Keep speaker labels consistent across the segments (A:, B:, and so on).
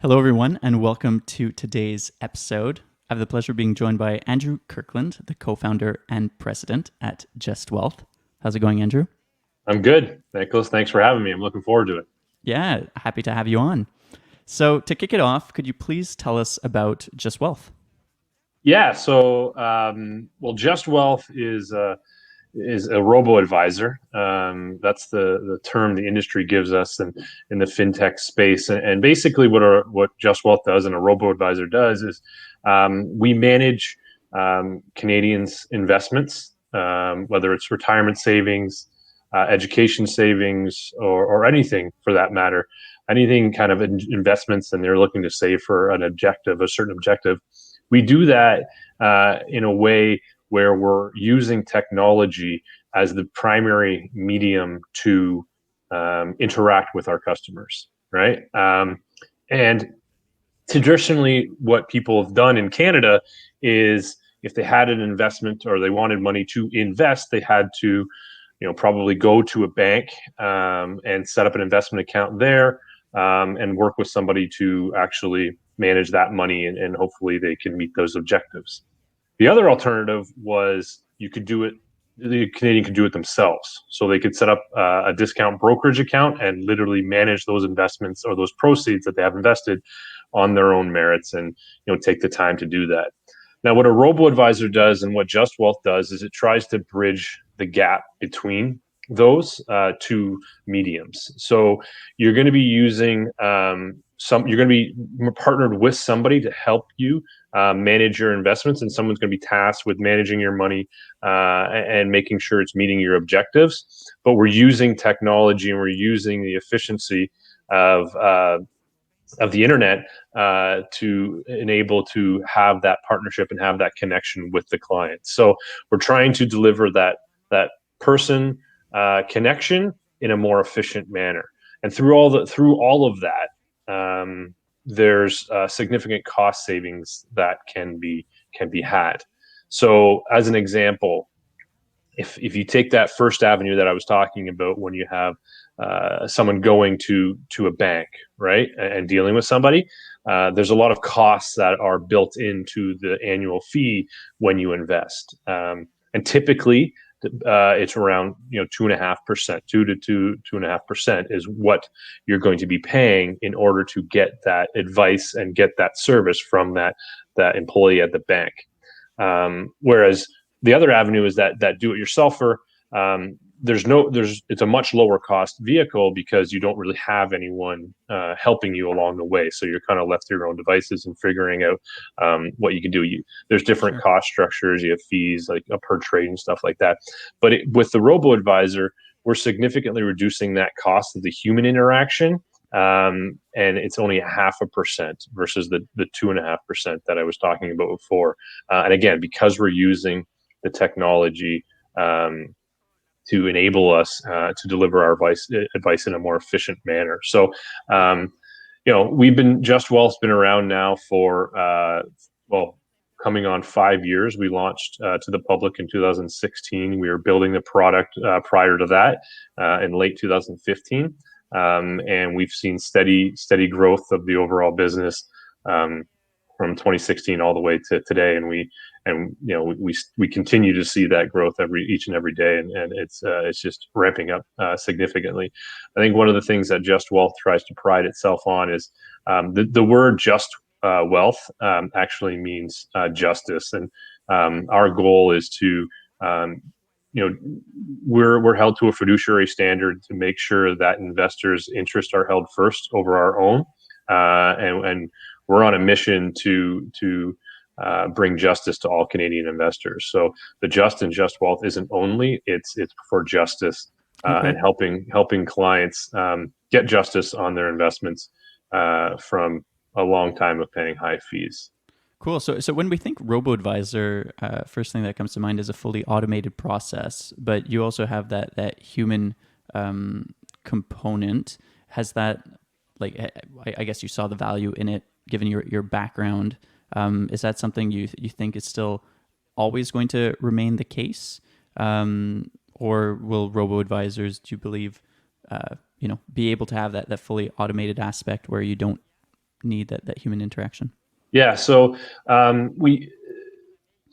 A: Hello, everyone, and welcome to today's episode. I have the pleasure of being joined by Andrew Kirkland, the co-founder and president at Justwealth. How's it going, Andrew?
B: I'm good, Nicholas. Thanks for having me. I'm looking forward to it.
A: Yeah, happy to have you on. So, to kick it off, could you please tell us about Justwealth?
B: Yeah. Justwealth is a robo-advisor. That's the term the industry gives us in the fintech space. And basically, what Justwealth does and a robo-advisor does is we manage Canadians' investments, whether it's retirement savings, education savings, or anything for that matter, anything kind of investments, and they're looking to save for a certain objective. We do that in a way where we're using technology as the primary medium to interact with our customers, right? And traditionally, what people have done in Canada is if they had an investment or they wanted money to invest, they had to, probably go to a bank and set up an investment account there and work with somebody to actually manage that money and hopefully they can meet those objectives. The other alternative was you could do it. The Canadian could do it themselves, so they could set up a discount brokerage account and literally manage those investments or those proceeds that they have invested on their own merits, and take the time to do that. Now, what a robo advisor does and what Justwealth does is it tries to bridge the gap between those two mediums. So you're going to be using you're going to be partnered with somebody to help you manage your investments, and someone's going to be tasked with managing your money and making sure it's meeting your objectives. But we're using technology and we're using the efficiency of the internet to enable to have that partnership and have that connection with the client. So we're trying to deliver that person connection in a more efficient manner. And through all of that, there's significant cost savings that can be had. So as an example, if you take that first avenue that I was talking about, when you have someone going to a bank, right, and dealing with somebody, there's a lot of costs that are built into the annual fee when you invest, and typically it's around 2.5%, 2.5% is what you're going to be paying in order to get that advice and get that service from that employee at the bank. Whereas the other avenue is that do-it-yourselfer. It's a much lower cost vehicle because you don't really have anyone helping you along the way. So you're kind of left to your own devices and figuring out what you can do. There's different
A: Sure.
B: cost structures. You have fees like a per trade and stuff like that. But with the robo advisor, we're significantly reducing that cost of the human interaction. And it's only 0.5% versus the 2.5% that I was talking about before. And again, because we're using the technology to enable us to deliver our advice in a more efficient manner. So, Justwealth's been around now for, coming on 5 years. We launched to the public in 2016. We were building the product prior to that in late 2015. And we've seen steady growth of the overall business from 2016 all the way to today, and we continue to see that growth each and every day, and it's just ramping up significantly. I think one of the things that Justwealth tries to pride itself on is the word just wealth actually means justice, and our goal is to we're held to a fiduciary standard to make sure that investors' interests are held first over our own, and we're on a mission to bring justice to all Canadian investors. So the Just and Justwealth isn't only it's for justice
A: Okay.
B: and helping clients get justice on their investments from a long time of paying high fees.
A: Cool. So when we think robo-advisor, first thing that comes to mind is a fully automated process, but you also have that human component. Has that, like, I guess you saw the value in it given your background. Is that something you think is still always going to remain the case? Or will robo-advisors, do you believe, be able to have that fully automated aspect where you don't need that human interaction?
B: Yeah. We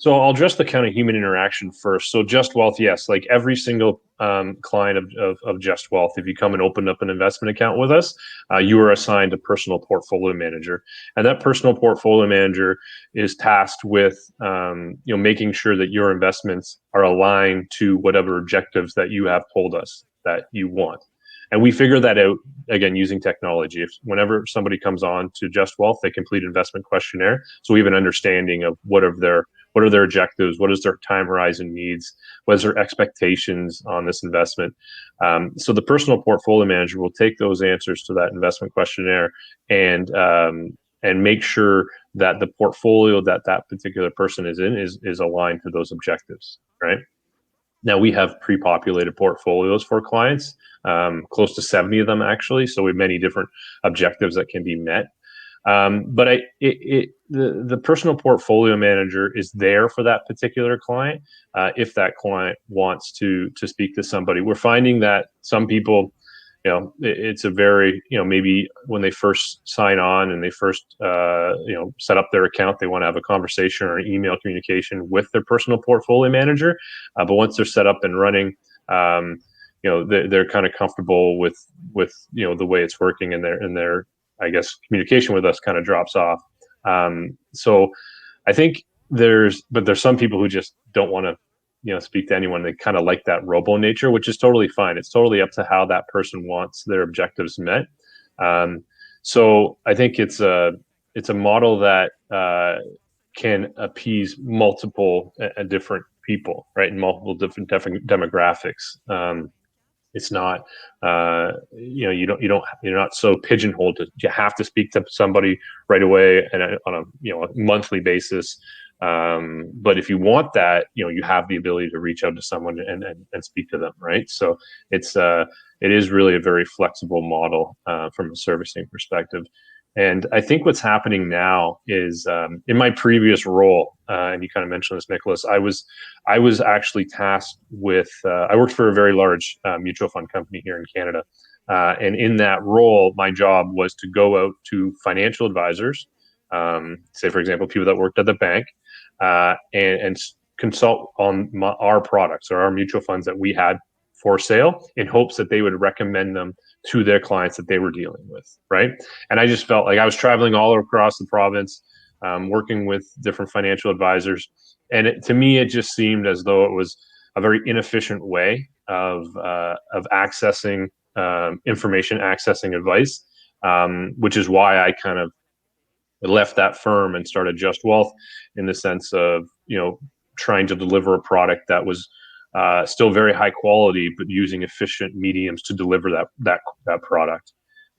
B: So I'll address the kind of human interaction first. So Justwealth, yes, like every single client of Justwealth, if you come and open up an investment account with us, you are assigned a personal portfolio manager, and that personal portfolio manager is tasked with making sure that your investments are aligned to whatever objectives that you have told us that you want. And we figure that out again using technology. If whenever somebody comes on to Justwealth, they complete an investment questionnaire, so we have an understanding of what are their objectives, what is their time horizon needs, what is their expectations on this investment. So the personal portfolio manager will take those answers to that investment questionnaire and make sure that the portfolio that that particular person is in is aligned to those objectives, right? Now we have pre-populated portfolios for clients, close to 70 of them actually. So we have many different objectives that can be met. The personal portfolio manager is there for that particular client. If that client wants to speak to somebody, we're finding that some people, it's a very, maybe when they first sign on and they first, set up their account, they want to have a conversation or an email communication with their personal portfolio manager. But once they're set up and running, they're kind of comfortable with the way it's working, and their I guess communication with us kind of drops off. So I think there's some people who just don't want to speak to anyone. They kind of like that robo nature, which is totally fine. It's totally up to how that person wants their objectives met. So I think it's a model that can appease multiple different people, right, and multiple different demographics. It's not, you're not so pigeonholed to you have to speak to somebody right away and on a monthly basis. But if you want that, you have the ability to reach out to someone and speak to them, right? So it is really a very flexible model from a servicing perspective. And I think what's happening now is in my previous role, and you kind of mentioned this, Nicholas, I was actually tasked with, I worked for a very large mutual fund company here in Canada. And in that role, my job was to go out to financial advisors, say, for example, people that worked at the bank, and consult on our products or our mutual funds that we had for sale, in hopes that they would recommend them to their clients that they were dealing with, right? And I just felt like I was traveling all across the province, working with different financial advisors, and to me, it just seemed as though it was a very inefficient way of accessing information, accessing advice, which is why I kind of left that firm and started Justwealth, in the sense of trying to deliver a product that was still very high quality, but using efficient mediums to deliver that product.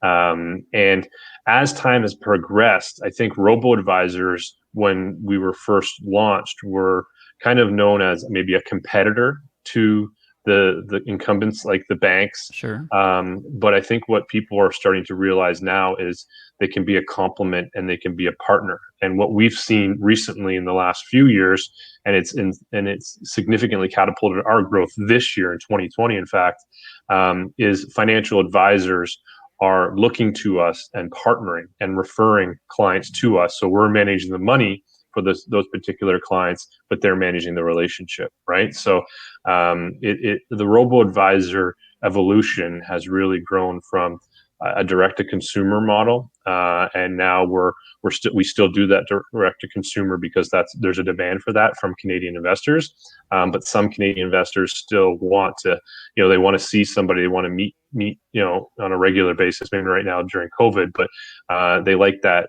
B: And as time has progressed, I think robo-advisors, when we were first launched, were kind of known as maybe a competitor to the incumbents like the banks.
A: Sure.
B: But I think what people are starting to realize now is they can be a complement and they can be a partner. And what we've seen recently in the last few years, and it's significantly catapulted our growth this year in 2020, in fact, is financial advisors are looking to us and partnering and referring clients to us. So we're managing the money for those particular clients, but they're managing the relationship, right? So the robo-advisor evolution has really grown from a direct-to-consumer model, and now we still do that direct-to-consumer because there's a demand for that from Canadian investors. But some Canadian investors still want to, they want to see somebody, they want to meet, on a regular basis. Maybe right now during COVID, but they like that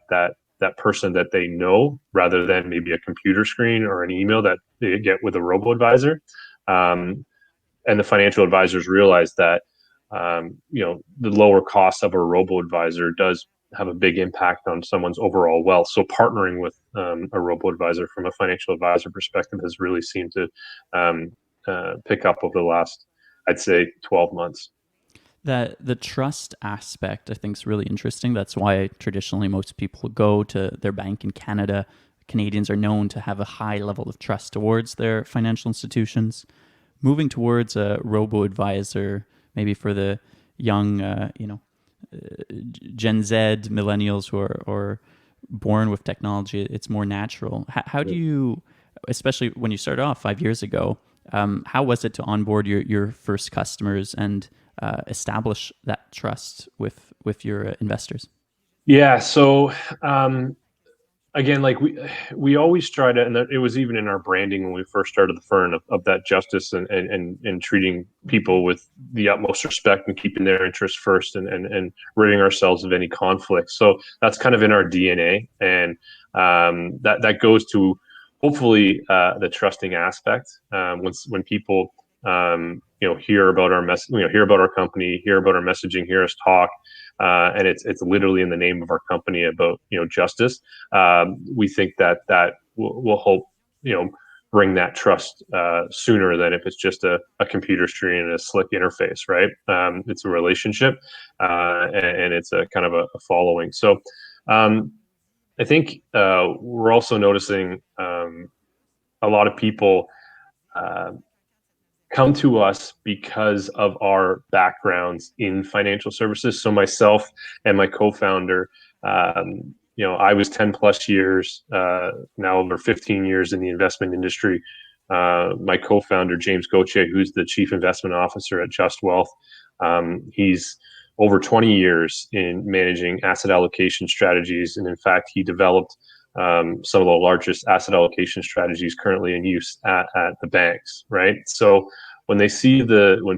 B: person that they know, rather than maybe a computer screen or an email that they get with a robo-advisor. And the financial advisors realize that the lower cost of a robo-advisor does have a big impact on someone's overall wealth. So partnering with a robo-advisor from a financial advisor perspective has really seemed to pick up over the last, I'd say, 12 months.
A: That the trust aspect, I think, is really interesting. That's why traditionally most people go to their bank in Canada. Canadians are known to have a high level of trust towards their financial institutions. Moving towards a robo-advisor, maybe for the young, Gen Z, millennials who are born with technology, it's more natural. How do you, especially when you started off 5 years ago, how was it to onboard your first customers and establish that trust with your investors?
B: Yeah. So again, like we always try to, and it was even in our branding when we first started the firm of that justice and treating people with the utmost respect and keeping their interests first and ridding ourselves of any conflict. So that's kind of in our DNA, and that goes to hopefully the trusting aspect. When people hear about our hear about our company, hear about our messaging, hear us talk, and it's literally in the name of our company about justice. We think that will hope bring that trust sooner than if it's just a computer screen and a slick interface, right? It's a relationship, and it's a kind of a following. So I think we're also noticing a lot of people uh, come to us because of our backgrounds in financial services. So myself and my co-founder, I was 10 plus years, now over 15 years in the investment industry. My co-founder, James Gauthier, who's the chief investment officer at Justwealth, he's over 20 years in managing asset allocation strategies. And in fact, he developed some of the largest asset allocation strategies currently in use at the banks, right? So when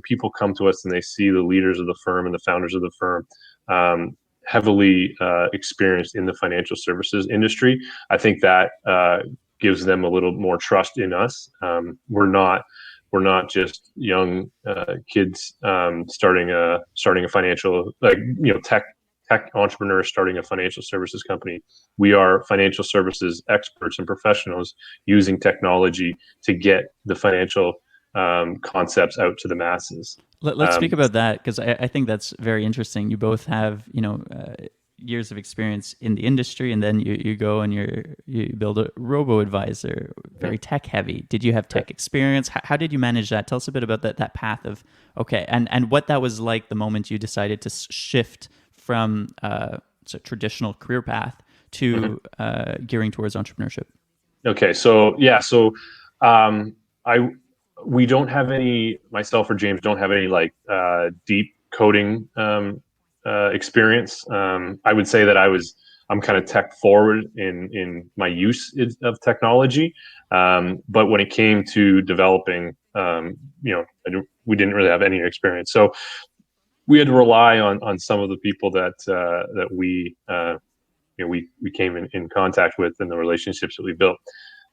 B: people come to us and they see the leaders of the firm and the founders of the firm heavily experienced in the financial services industry, I think that gives them a little more trust in us. We're not just young kids starting a financial tech entrepreneurs starting a financial services company. We are financial services experts and professionals using technology to get the financial concepts out to the masses.
A: Let's speak about that because I think that's very interesting. You both have years of experience in the industry, and then you go and you build a RoboAdvisor, very tech heavy. Did you have tech experience? How did you manage that? Tell us a bit about that path of and what that was like the moment you decided to shift from traditional career path to gearing towards entrepreneurship.
B: Okay, so yeah, so I we don't have any, myself or James don't have any like deep coding experience. I would say that I'm kind of tech forward in my use of technology, but when it came to developing, we didn't really have any experience. So we had to rely on some of the people that we came in contact with and the relationships that we built.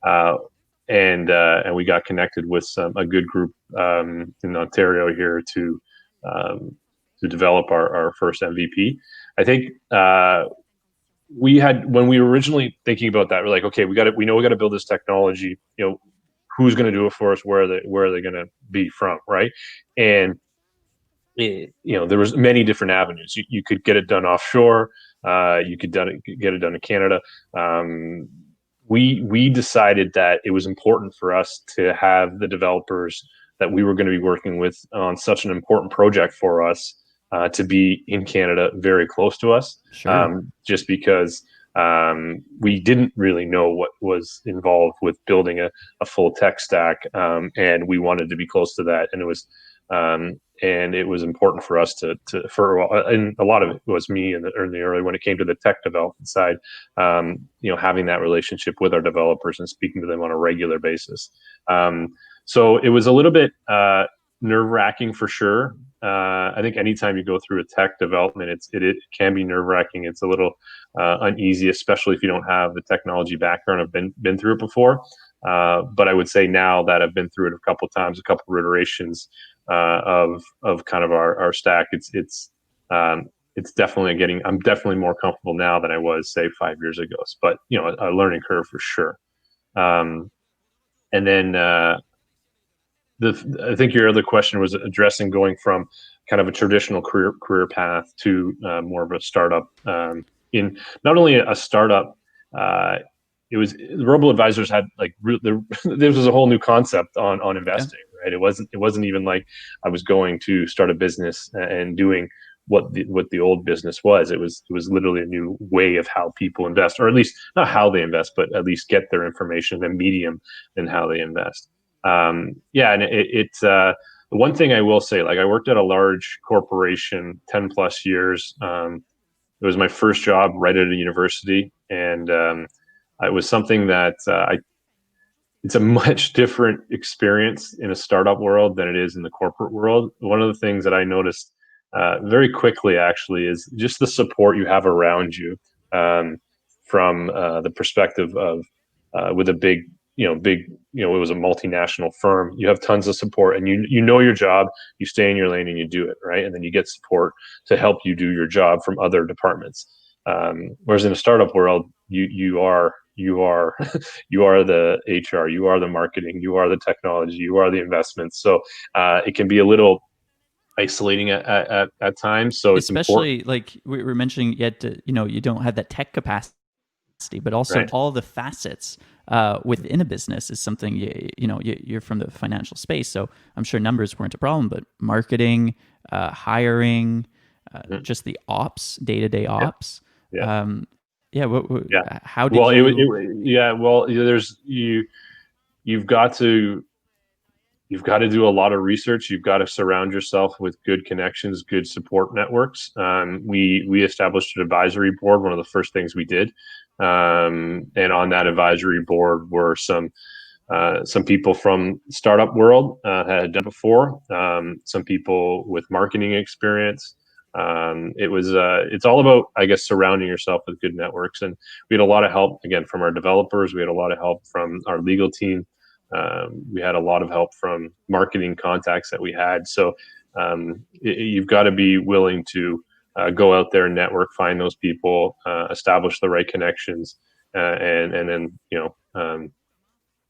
B: Uh, and we got connected with a good group in Ontario here to develop our first MVP. I think when we were originally thinking about that, we're like, okay, we know we got to build this technology. Who's going to do it for us? Where are they going to be from, right? And there was many different avenues. You could get it done offshore. You could get it done in Canada. We decided that it was important for us to have the developers that we were going to be working with on such an important project for us to be in Canada, very close to us.
A: Sure.
B: Just because we didn't really know what was involved with building a full tech stack, and we wanted to be close to that. And it was important for us and a lot of it was me in the early when it came to the tech development side, having that relationship with our developers and speaking to them on a regular basis. So it was a little bit nerve wracking for sure. I think anytime you go through a tech development, it can be nerve wracking. It's a little uneasy, especially if you don't have the technology background. I've been through it before, but I would say now that I've been through it a couple of times, a couple of iterations of kind of our stack, it's definitely I'm definitely more comfortable now than I was say 5 years ago. But a learning curve for sure. And then I think your other question was addressing going from kind of a traditional career path to more of a startup. In not only a startup, it was the robo advisors had like there was a whole new concept on
A: Yeah.
B: investing, right? It wasn't even like I was going to start a business and doing what the old business was. It was literally a new way of how people invest, or at least not how they invest, but at least get their information, the medium in how they invest. Yeah, and it's the one thing I will say, like I worked at a large corporation 10 plus years. It was my first job right at a university, and it was something that it's a much different experience in a startup world than it is in the corporate world. One of the things that I noticed very quickly, actually, is just the support you have around you, um, from the perspective of with a big, it was a multinational firm. You have tons of support, and you know your job. You stay in your lane and you do it right, and then you get support to help you do your job from other departments. Whereas in a startup world, you are you are the HR, you are the marketing, you are the technology, you are the investments. So it can be a little isolating at times. So it's important,
A: Especially like we were mentioning, yet you don't have that tech capacity, but also
B: right?
A: all the facets within a business is something you're from the financial space, so I'm sure numbers weren't a problem, but marketing, hiring,
B: Mhm.
A: just the ops, day-to-day
B: Yeah,
A: ops.
B: yeah,
A: um, yeah,
B: yeah.
A: how did
B: Well,
A: you?
B: yeah. Well, you've got to you've got to do a lot of research. You've got to surround yourself with good connections, good support networks. We established an advisory board. One of the first things we did, and on that advisory board were some people from startup world had done it before. Some people with marketing experience. It's all about, I guess, surrounding yourself with good networks. And we had a lot of help again from our developers. We had a lot of help from our legal team. We had a lot of help from marketing contacts that we had. So you've got to be willing to go out there and network, find those people, establish the right connections, and then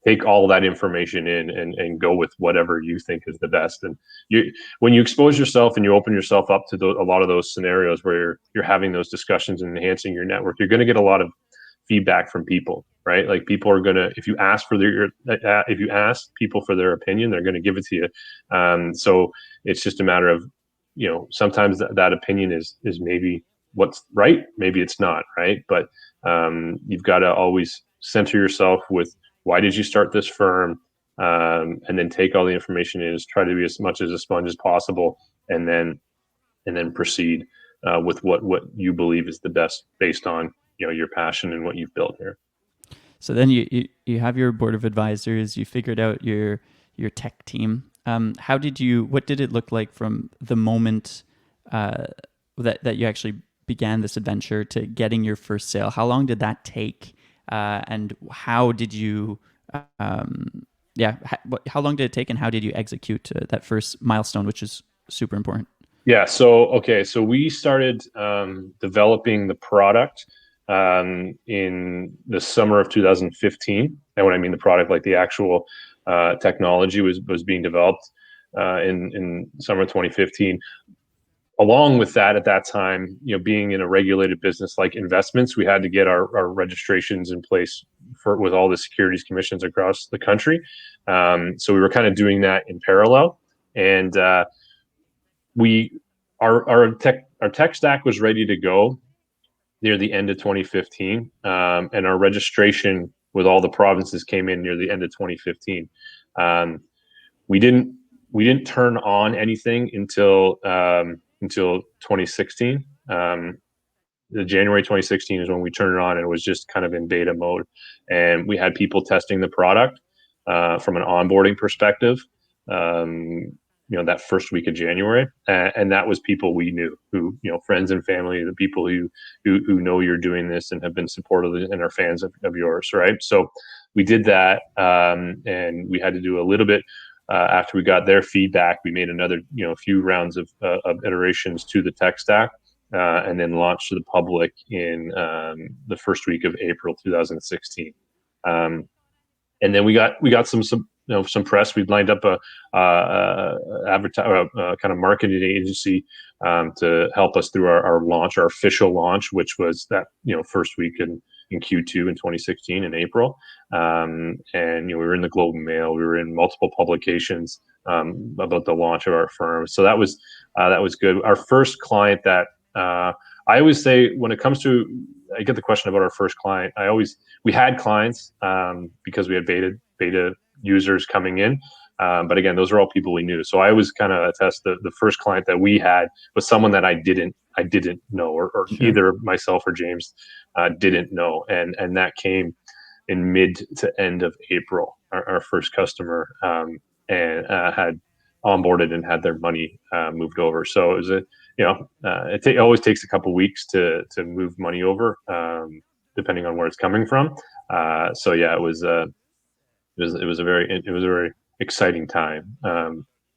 B: take all that information in and go with whatever you think is the best. And when you expose yourself and you open yourself up to a lot of those scenarios where you're having those discussions and enhancing your network, you're going to get a lot of feedback from people, right? Like people are going to, if you ask people for their opinion, they're going to give it to you. So it's just a matter of, sometimes that opinion is maybe what's right, maybe it's not right, but you've got to always center yourself with why did you start this firm, and then take all the information in, try to be as much as a sponge as possible, and then proceed with what you believe is the best based on your passion and what you've built here.
A: So then you have your board of advisors. You figured out your tech team. How did you? What did it look like from the moment uh, that you actually began this adventure to getting your first sale? How long did that take? And how did you? Yeah, how long did it take, and how did you execute that first milestone, which is super important?
B: Yeah. So okay. So we started developing the product in the summer of 2015. And when I mean the product, like the actual technology was being developed in summer 2015. Along with that, at that time, being in a regulated business like investments, we had to get our registrations in place with all the securities commissions across the country. So we were kind of doing that in parallel, and we our tech stack was ready to go near the end of 2015, and our registration with all the provinces came in near the end of 2015. Um, we didn't we didn't turn on anything until 2016. The January 2016 is when we turned it on, and it was just kind of in beta mode, and we had people testing the product from an onboarding perspective. Um, that first week of January, and that was people we knew, who friends and family, the people who know you're doing this and have been supportive and are fans of yours, right? So we did that, and we had to do a little bit after we got their feedback. We made another few rounds of iterations to the tech stack, and then launched to the public in the first week of April 2016. And then we got some press. We'd lined up a kind of marketing agency to help us through our launch, our official launch, which was that first week in Q2 in 2016 in April. And we were in the Globe and Mail, we were in multiple publications about the launch of our firm. So that was good. Our first client that I always say when it comes to, I get the question about our first client. We had clients because we had beta users coming in. But again, those are all people we knew. So I always kind of attest the first client that we had was someone that I didn't know, or
A: Sure.
B: either myself or James didn't know. And that came in mid to end of April, our first customer, and had onboarded and had their money moved over. So it was it always takes a couple weeks to move money over, depending on where it's coming from. So yeah, it was a very exciting time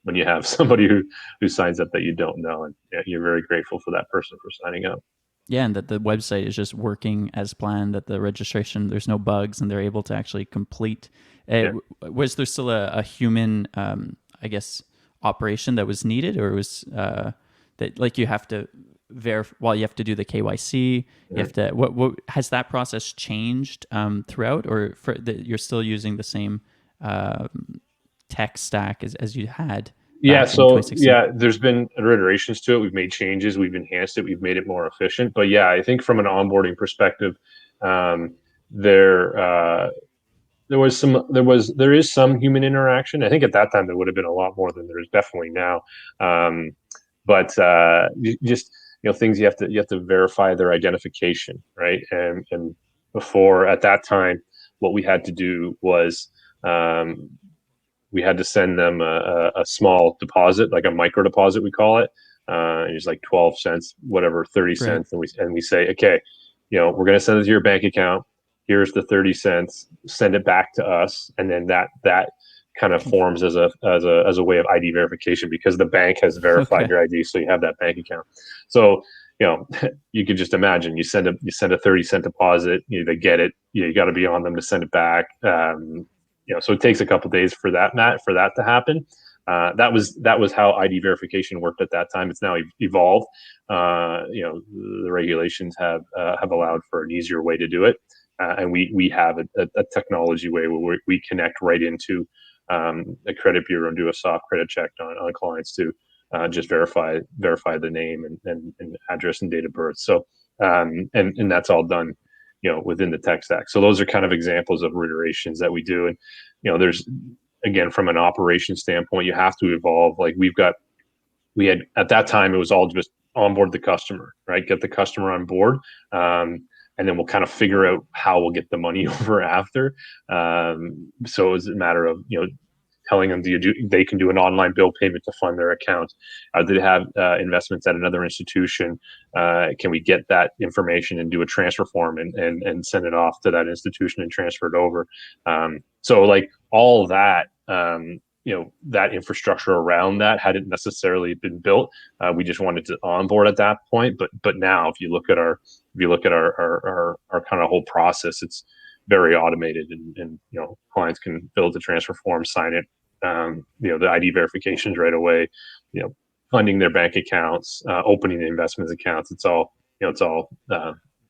B: when you have somebody who signs up that you don't know, and you're very grateful for that person for signing up.
A: Yeah, and that the website is just working as planned, that the registration, there's no bugs, and they're able to actually complete.
B: Yeah.
A: Was there still a human, I guess, operation that was needed, or was that like you have to verify, while you have to do the KYC, you have to, what has that process changed throughout, or you're still using the same tech stack as you had
B: Yeah,
A: back in
B: so
A: 2016?
B: yeah, there's been iterations to it. We've made changes, we've enhanced it, we've made it more efficient. But yeah, I think from an onboarding perspective, um, there there is some human interaction. I think at that time there would have been a lot more than there is definitely now. Um, but just things you have to verify their identification, right? And before, at that time, what we had to do was um, we had to send them a small deposit, like a micro deposit, we call it. It's like 12 cents, whatever, 30
A: Right.
B: cents. And we say, okay, we're going to send it to your bank account. Here's the 30 cents, send it back to us. And then that kind of forms as a way of ID verification, because the bank has verified
A: Okay.
B: your ID. So you have that bank account. So, you could just imagine you send a 30-cent deposit, they get it, you got to be on them to send it back. So it takes a couple of days for that to happen. That was how ID verification worked at that time. It's now evolved. The regulations have allowed for an easier way to do it, and we have a technology way where we connect right into a credit bureau and do a soft credit check on clients to just verify the name and address and date of birth. So and that's all done within the tech stack. So those are kind of examples of iterations that we do. And there's, again, from an operation standpoint, you have to evolve. Like we had at that time, it was all just onboard the customer, right? Get the customer on board, and then we'll kind of figure out how we'll get the money over after. So it was a matter of telling them they can do an online bill payment to fund their account. Do they have investments at another institution? Can we get that information and do a transfer form and send it off to that institution and transfer it over? So like all that, that infrastructure around that hadn't necessarily been built. We just wanted to onboard at that point. But now, if you look at our kind of whole process, it's very automated, and clients can fill the transfer form, sign it, the ID verifications right away, funding their bank accounts, opening the investments accounts. It's all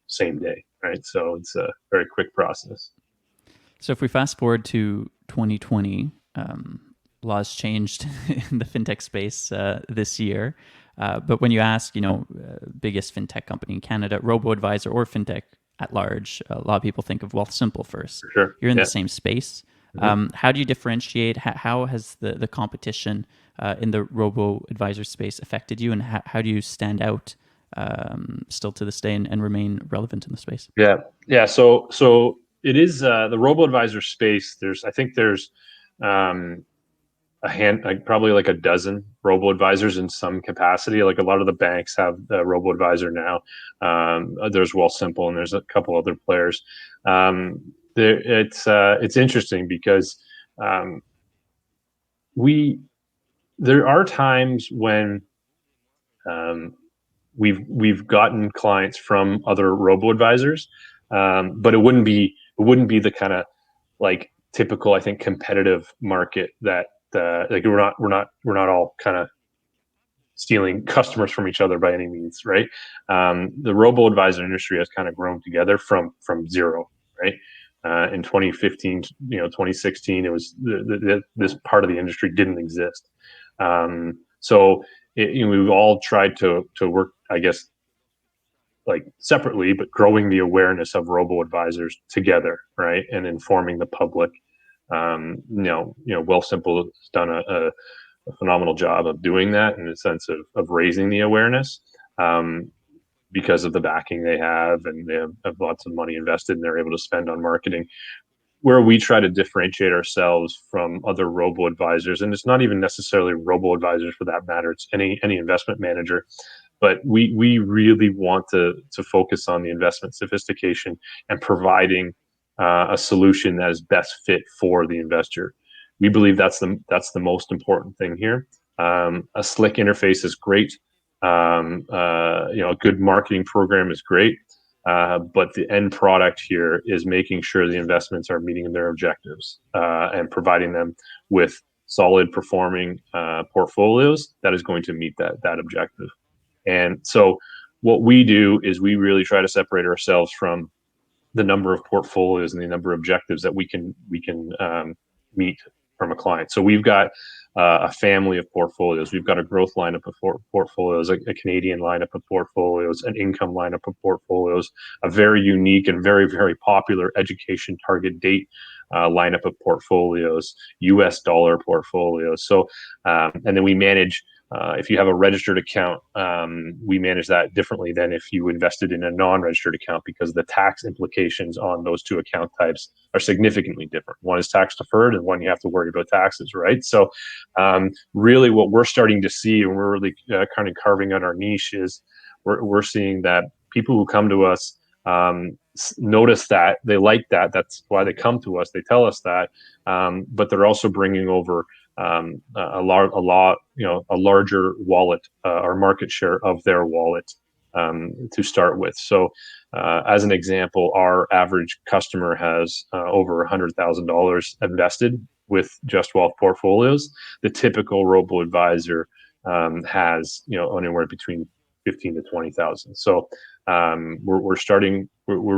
B: same day, right? So it's a very quick process.
A: So if we fast forward to 2020, laws changed in the fintech space this year. But when you ask, biggest fintech company in Canada, RoboAdvisor, or fintech at large, a lot of people think of Wealthsimple first.
B: For sure.
A: You're in
B: Yeah.
A: the same space.
B: Mm-hmm.
A: How do you differentiate? How has the competition in the RoboAdvisor space affected you, and how do you stand out still to this day and remain relevant in the space?
B: Yeah. So it is the RoboAdvisor space. I think there's like probably like a dozen robo-advisors in some capacity. Like a lot of the banks have the robo-advisor now. There's Wealthsimple and there's a couple other players. It's interesting because um, we there are times when um, we've gotten clients from other robo-advisors, but it wouldn't be the kind of like typical, I think, competitive market that like we're not all kind of stealing customers from each other by any means, right? The robo advisor industry has kind of grown together from zero, right? In 2015, 2016, it was this part of the industry didn't exist. So we've all tried to work, I guess, like separately, but growing the awareness of robo advisors together, right, and informing the public. Wealthsimple has done a phenomenal job of doing that in the sense of raising the awareness, because of the backing they have, and they have lots of money invested and they're able to spend on marketing. Where we try to differentiate ourselves from other robo advisors, and it's not even necessarily robo advisors for that matter, it's any investment manager, but we really want to focus on the investment sophistication and providing a solution that is best fit for the investor. We believe that's the most important thing here. A slick interface is great. A good marketing program is great. But the end product here is making sure the investments are meeting their objectives, and providing them with solid performing portfolios that is going to meet that objective. And so what we do is we really try to separate ourselves from the number of portfolios and the number of objectives that we can meet from a client. So we've got a family of portfolios. We've got a growth lineup of portfolios, a Canadian lineup of portfolios, an income lineup of portfolios, a very unique and very, very popular education target date lineup of portfolios, US dollar portfolios. So, and then we manage, if you have a registered account, we manage that differently than if you invested in a non-registered account, because the tax implications on those two account types are significantly different. One is tax deferred, and one you have to worry about taxes, right? So really what we're starting to see, and we're really kind of carving out our niche, is we're seeing that people who come to us notice that they like that. That's why they come to us. They tell us that, but they're also bringing over a larger wallet or market share of their wallet to start with. So, as an example, our average customer has over $100,000 invested with Justwealth portfolios. The typical robo advisor has anywhere between 15 to 20,000. So we're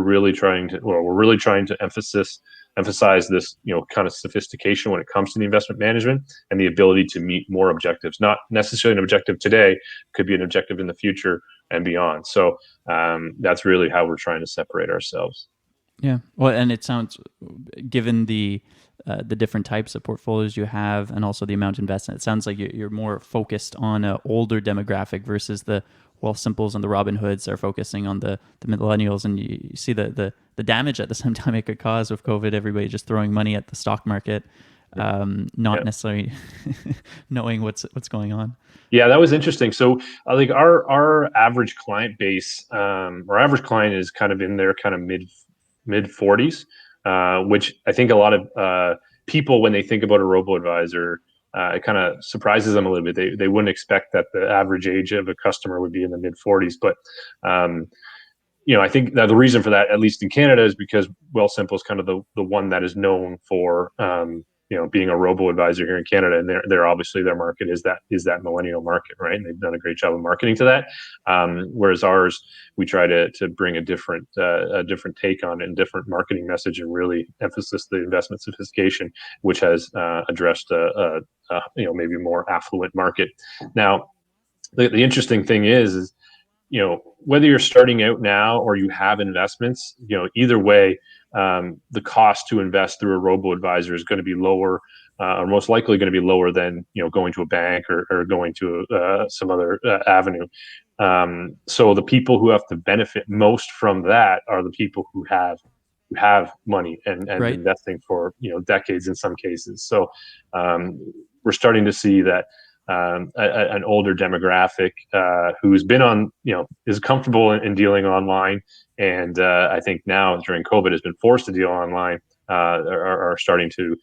B: really trying to emphasize this kind of sophistication when it comes to the investment management, and the ability to meet more objectives. Not necessarily an objective today, could be an objective in the future and beyond. So that's really how we're trying to separate ourselves.
A: Yeah. Well, and it sounds, given the different types of portfolios you have, and also the amount invested, it sounds like you're more focused on an older demographic versus the Wealthsimples and the Robinhoods are focusing on the millennials. And you see the damage at the same time it could cause with COVID. Everybody just throwing money at the stock market, not necessarily knowing what's going on.
B: Yeah, that was interesting. So, like our average client base, our average client is kind of in their kind of mid 40s, which I think a lot of people, when they think about a robo advisor, it kind of surprises them a little bit. They wouldn't expect that the average age of a customer would be in the mid 40s, but I think that the reason for that, at least in Canada, is because Wealthsimple is kind of the one that is known for being a robo advisor here in Canada, and they're obviously, their market is that millennial market, right? And they've done a great job of marketing to that. Whereas ours, we try to bring a different take on it, and different marketing message, and really emphasize the investment sophistication, which has addressed a maybe more affluent market. Now, the interesting thing is whether you're starting out now or you have investments, either way, the cost to invest through a robo advisor is going to be lower, or most likely going to be lower than going to a bank or going to some other avenue. So the people who have to benefit most from that are the people who have money and
A: Right.
B: investing for decades in some cases. So we're starting to see that an older demographic who's been on, is comfortable in dealing online, and I think now during COVID has been forced to deal online, are starting to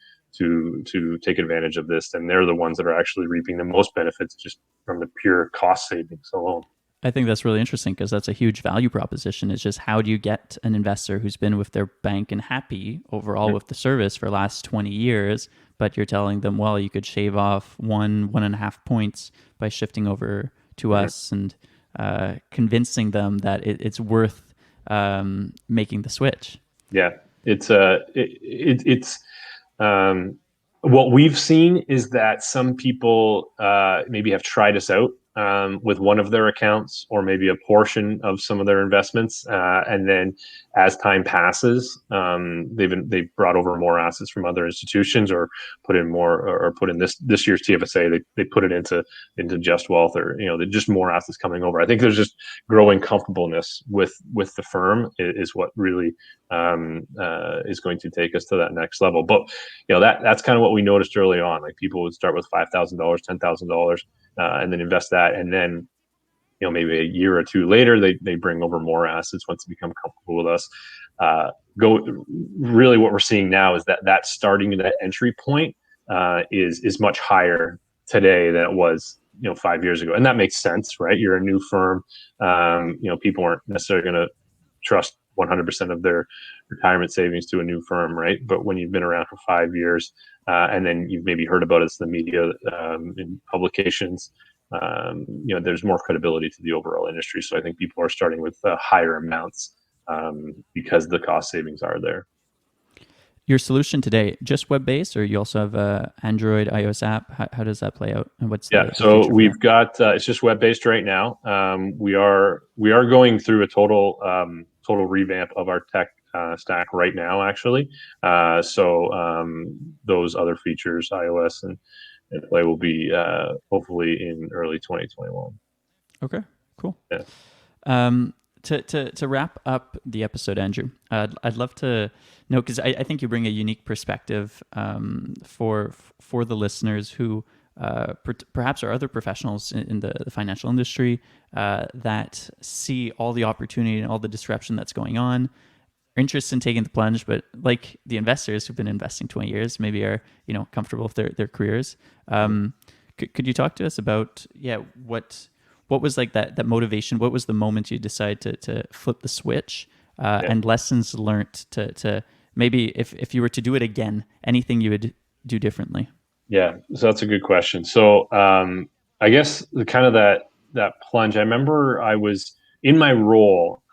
B: take advantage of this, and they're the ones that are actually reaping the most benefits just from the pure cost savings alone.
A: I think that's really interesting, because that's a huge value proposition. Is just, how do you get an investor who's been with their bank and happy overall with the service for the last 20 years, but you're telling them, well, you could shave off 1.5 points by shifting over to us and convincing them that it's worth making the switch.
B: Yeah, it's what we've seen is that some people maybe have tried us out with one of their accounts or maybe a portion of some of their investments, and then as time passes, they've brought over more assets from other institutions or put in more or put in this year's TFSA. They put it into Justwealth, or just more assets coming over. I think there's just growing comfortableness with the firm is what really is going to take us to that next level. But that's kind of what we noticed early on. Like people would start with $5,000, $10,000, and then invest that, and then maybe a year or two later they bring over more assets once they become comfortable with us. Really what we're seeing now is that starting that entry point is much higher today than it was 5 years ago, and that makes sense, right? You're a new firm. People aren't necessarily going to trust 100% of their retirement savings to a new firm, right? But when you've been around for 5 years, and then you've maybe heard about us in the media, in publications, there's more credibility to the overall industry. So I think people are starting with higher amounts because the cost savings are there.
A: Your solution today, just web-based, or you also have a Android, iOS app? How does that play out? And what's the
B: so
A: future
B: we've got it's just web-based right now. We are going through a total revamp of our tech stack right now, actually. Those other features, iOS and Play, will be hopefully in early 2021.
A: Okay, cool.
B: Yeah.
A: To wrap up the episode, Andrew, I'd love to know, because I think you bring a unique perspective for the listeners who perhaps are other professionals in the financial industry that see all the opportunity and all the disruption that's going on, are interested in taking the plunge, but like the investors who've been investing 20 years, maybe are comfortable with their careers. Could you talk to us about what was like that motivation? What was the moment you decided to flip the switch, and lessons learned to maybe if you were to do it again, anything you would do differently?
B: Yeah, so that's a good question. So I guess the kind of that plunge. I remember I was in my role.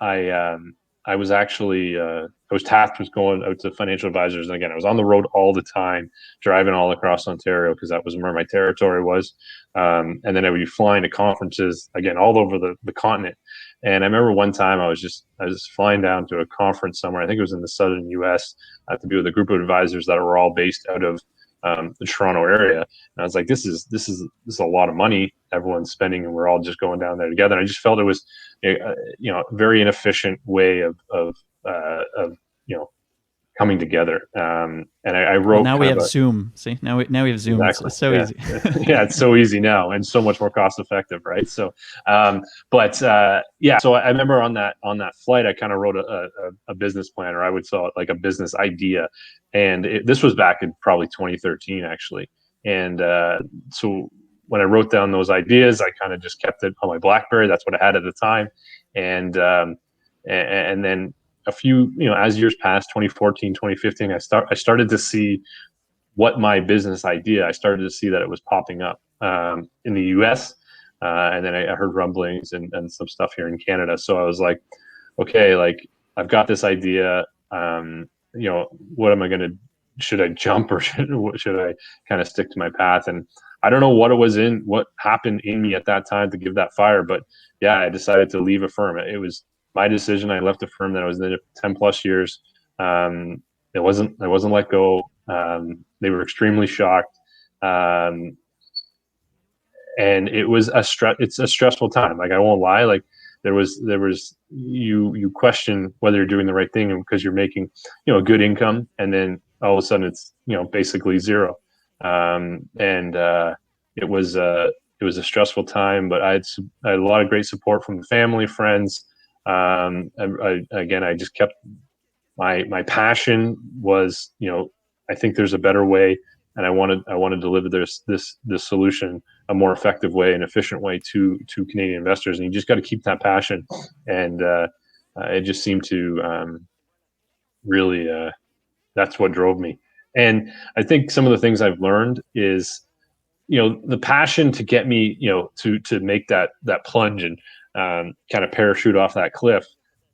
B: I was actually I was tasked with going out to financial advisors, and again, I was on the road all the time, driving all across Ontario because that was where my territory was. And then I would be flying to conferences again all over the continent. And I remember one time I was flying down to a conference somewhere. I think it was in the southern U.S. To be with a group of advisors that were all based out of the Toronto area. And I was like, this is a lot of money everyone's spending, and we're all just going down there together. And I just felt it was a very inefficient way of coming together. And I wrote.
A: Well, now we have Zoom. See, now we have Zoom.
B: Exactly.
A: It's so easy.
B: Yeah, it's so easy now and so much more cost effective, right? So, So I remember on that flight, I kind of wrote a business plan, or I would call it like a business idea, and this was back in probably 2013, actually. And so when I wrote down those ideas, I kind of just kept it on my BlackBerry. That's what I had at the time, and then a few, as years passed, 2014, 2015, I started to see what my business idea, I started to see that it was popping up in the US. And then I heard rumblings and some stuff here in Canada. So I was like, okay, like I've got this idea. What am I going to, should I jump or should I kind of stick to my path? And I don't know what happened in me at that time to give that fire, but yeah, I decided to leave a firm. It was my decision. I left a firm that I was in 10 plus years. I wasn't let go. They were extremely shocked. And it was it's a stressful time. Like, I won't lie. Like there was, you question whether you're doing the right thing because you're making, a good income. And then all of a sudden it's, basically zero. It was a stressful time, but I had a lot of great support from the family, friends. I just kept my passion was, I think there's a better way, and I want to deliver this solution a more effective way and efficient way to Canadian investors. And you just got to keep that passion. And it just seemed to really, that's what drove me. And I think some of the things I've learned is the passion to get me, to make that plunge and kind of parachute off that cliff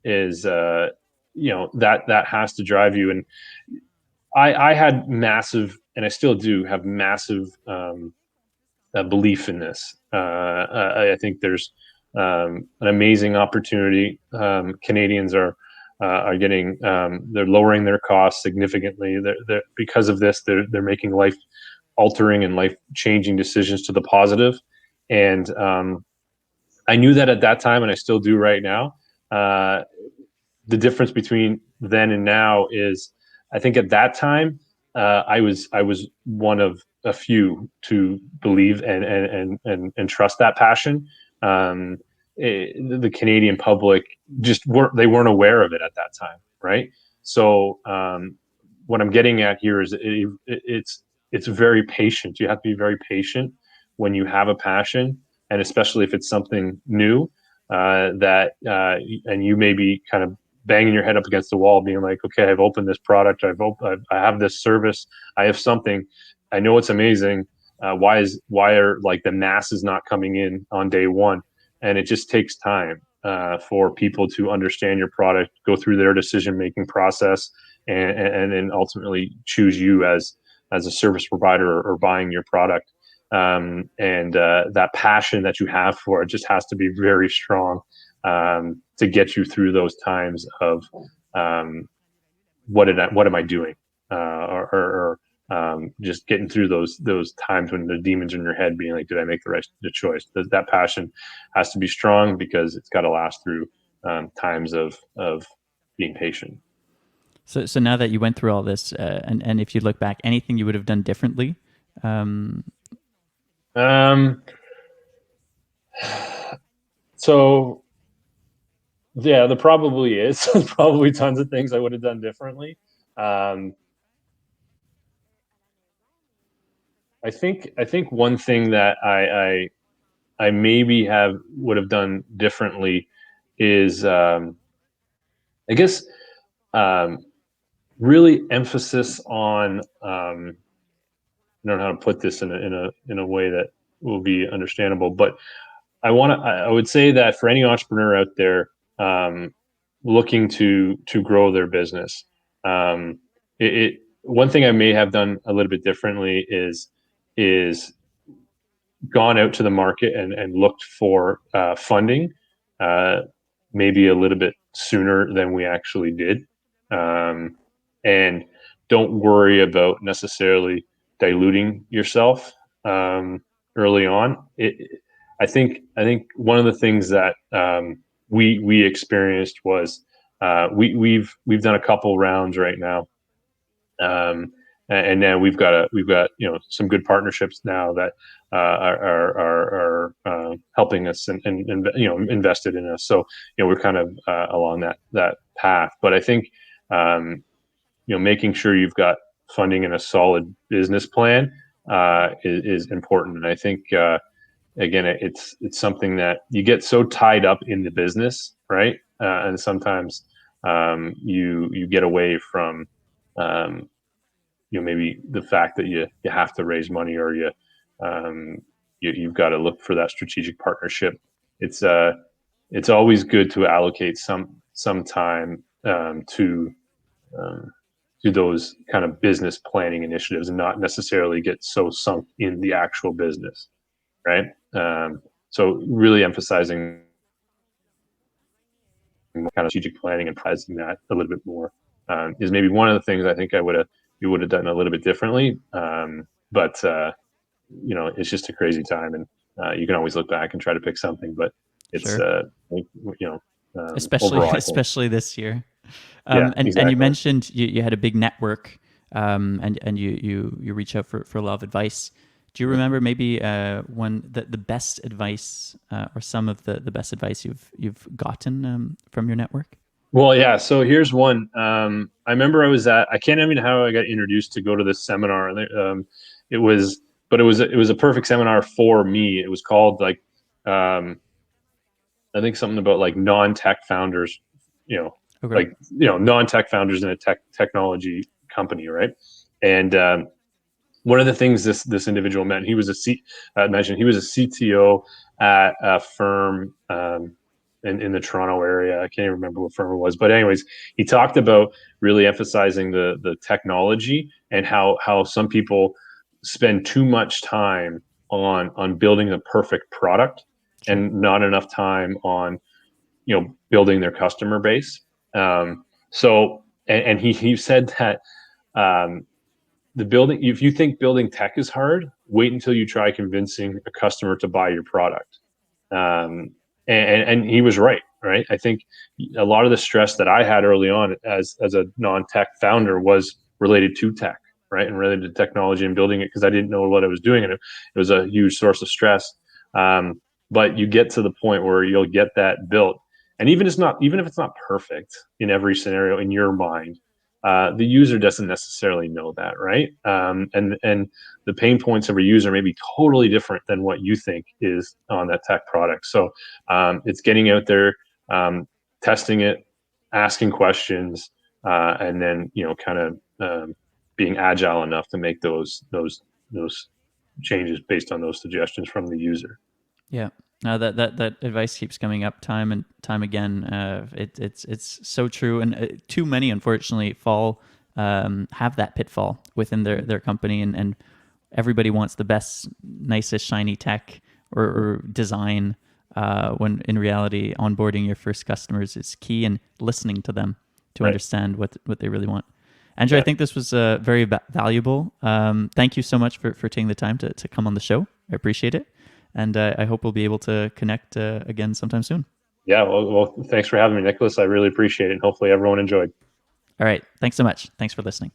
B: is, that has to drive you. And I had massive, and I still do have massive belief in this. I think there's an amazing opportunity. Canadians are getting, they're lowering their costs significantly. They're because of this, they're making life altering and life changing decisions to the positive. And I knew that at that time, and I still do right now. The difference between then and now is, I think at that time, I was one of a few to believe and trust that passion. Um, the Canadian public just weren't aware of it at that time, right? So what I'm getting at here is, it's very patient. You have to be very patient when you have a passion, and especially if it's something new, and you may be kind of banging your head up against the wall, being like, okay, I've opened this product, I have this service, I have something, I know it's amazing. Why are like the masses not coming in on day one? And it just takes time for people to understand your product, go through their decision making process, and then ultimately choose you as a service provider, or buying your product. And that passion that you have for it just has to be very strong, to get you through those times of, what am I doing, or just getting through those times when the demons in your head being like, did I make the choice? That passion has to be strong, because it's got to last through times of being patient.
A: So now that you went through all this, and if you look back, anything you would have done differently? Um,
B: Um, so yeah, there probably is probably tons of things I would have done differently. Um, I think one thing that I maybe would have done differently is, I guess, um, really emphasis on, I don't know how to put this in a way that will be understandable, but I would say that for any entrepreneur out there, looking to grow their business, one thing I may have done a little bit differently is gone out to the market and looked for funding, uh, maybe a little bit sooner than we actually did. Um, and don't worry about necessarily diluting yourself early on. I think one of the things that we experienced was, we've done a couple rounds right now, and now we've got some good partnerships now that are helping us, and invested in us. So we're kind of along that path. But I think, making sure you've got funding and a solid business plan is important. And I think, again, it's something that you get so tied up in the business, right? And sometimes you get away from, um, maybe the fact that you have to raise money, or um, you've got to look for that strategic partnership. It's always good to allocate some time um, to those kind of business planning initiatives, and not necessarily get so sunk in the actual business, right? So really emphasizing kind of strategic planning and pricing that a little bit more, is maybe one of the things I think we would have done a little bit differently. But it's just a crazy time, and you can always look back and try to pick something, but it's,
A: sure. Especially
B: overall, I think,
A: especially this year.
B: yeah,
A: And you
B: exactly.
A: mentioned you had a big network, and you reach out for a lot of advice. Do you remember maybe when the best advice, or some of the best advice you've gotten from your network?
B: Well, yeah. So here's one. I remember I can't even how I got introduced to go to this seminar, and it was, but it was a perfect seminar for me. It was called, like, um, I think something about like non-tech founders, you know,
A: Okay.
B: non-tech founders in a technology company, right? And one of the things this individual meant, he was mentioned he was a CTO at a firm in the Toronto area. I can't even remember what firm it was, but anyways, he talked about really emphasizing the technology and how some people spend too much time on building the perfect product
A: Sure.
B: and not enough time on building their customer base. And he said that um, the building if you think building tech is hard, wait until you try convincing a customer to buy your product. Um, and he was right. I think a lot of the stress that I had early on as a non-tech founder was related to tech, right, and related to technology and building it, because I didn't know what I was doing, and it was a huge source of stress. But you get to the point where you'll get that built, and even if it's not perfect in every scenario in your mind, the user doesn't necessarily know that, right? And the pain points of a user may be totally different than what you think is on that tech product. So it's getting out there, testing it, asking questions, and then kind of being agile enough to make those changes based on those suggestions from the user.
A: Yeah. No, that advice keeps coming up time and time again. It's so true, and too many, unfortunately, have that pitfall within their company, and everybody wants the best, nicest, shiny tech or design. When in reality, onboarding your first customers is key, and listening to them to
B: Right.
A: understand what they really want. Andrew, I
B: Yeah.
A: think this was very valuable. Thank you so much for taking the time to come on the show. I appreciate it. And I hope we'll be able to connect again sometime soon.
B: Yeah. Well, thanks for having me, Nicholas. I really appreciate it. And hopefully everyone enjoyed.
A: All right. Thanks so much. Thanks for listening.